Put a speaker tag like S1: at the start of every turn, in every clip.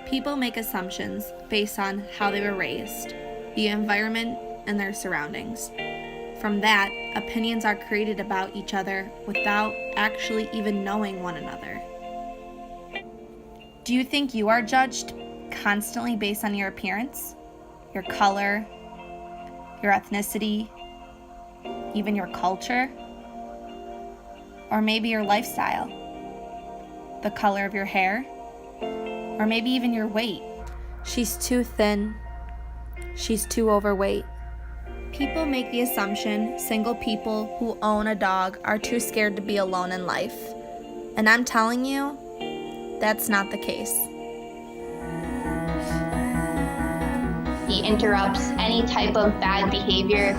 S1: People make assumptions based on how they were raised, the environment, and their surroundings. From that, opinions are created about each other without actually even knowing one another. Do you think you are judged constantly based on your appearance, your color, your ethnicity, even your culture, or maybe your lifestyle, the color of your hair, or maybe even your weight? She's too thin. She's too overweight. People make the assumption single people who own a dog are too scared to be alone in life. And I'm telling you, that's not the case.
S2: He interrupts any type of bad behavior.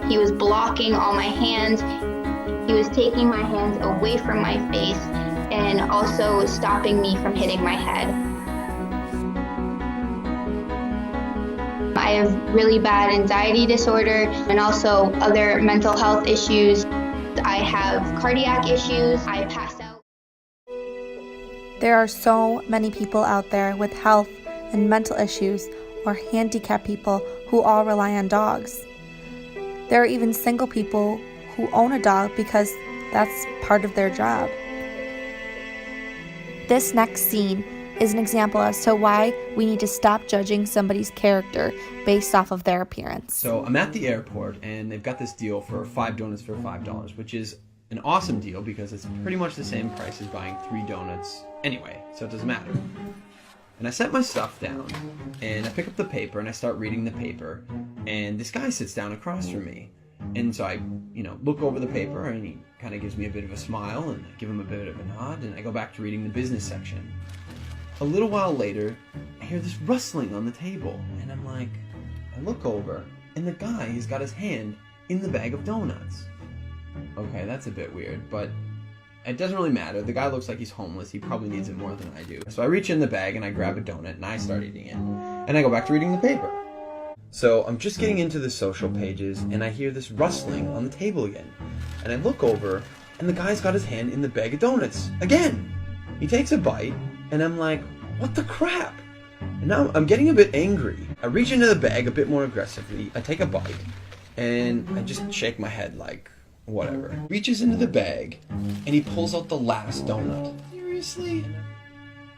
S2: He was blocking all my hands. He was taking my hands away from my face and also stopping me from hitting my head. I have really bad anxiety disorder and also other mental health issues. I have cardiac issues. I pass out.
S1: There are so many people out there with health and mental issues or handicapped people who all rely on dogs. There are even single people who own a dog because that's part of their job. This next scene is an example as to why we need to stop judging somebody's character based off of their appearance.
S3: So I'm at the airport and they've got this deal for 5 donuts for $5, which is an awesome deal because it's pretty much the same price as buying 3 donuts anyway, so it doesn't matter. And I set my stuff down and I pick up the paper and I start reading the paper, and this guy sits down across from me. And so I, look over the paper and he kind of gives me a bit of a smile and I give him a bit of a nod and I go back to reading the business section. A little while later, I hear this rustling on the table and I'm like, I look over and the guy has got his hand in the bag of donuts. Okay, that's a bit weird, but it doesn't really matter. The guy looks like he's homeless. He probably needs it more than I do. So I reach in the bag and I grab a donut and I start eating it. And I go back to reading the paper. So I'm just getting into the social pages and I hear this rustling on the table again. And I look over and the guy's got his hand in the bag of donuts again. He takes a bite and I'm like, what the crap? And now I'm getting a bit angry. I reach into the bag a bit more aggressively. I take a bite and I just shake my head like, whatever. He reaches into the bag and he pulls out the last donut. Seriously?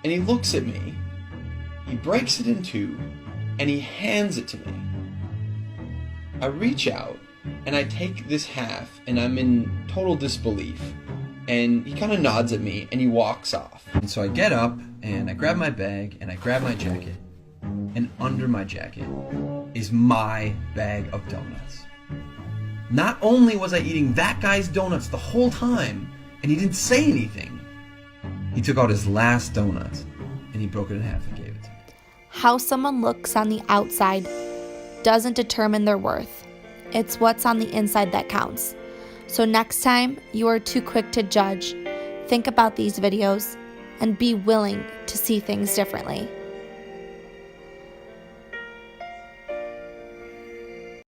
S3: And he looks at me. He breaks it in two and he hands it to me. I reach out and I take this half and I'm in total disbelief. And he kind of nods at me and he walks off. And so I get up and I grab my bag and I grab my jacket. And under my jacket is my bag of donuts. Not only was I eating that guy's donuts the whole time and he didn't say anything, he took out his last donut and he broke it in half and gave it to me.
S1: How someone looks on the outside doesn't determine their worth. It's what's on the inside that counts. So next time you are too quick to judge, think about these videos and be willing to see things differently.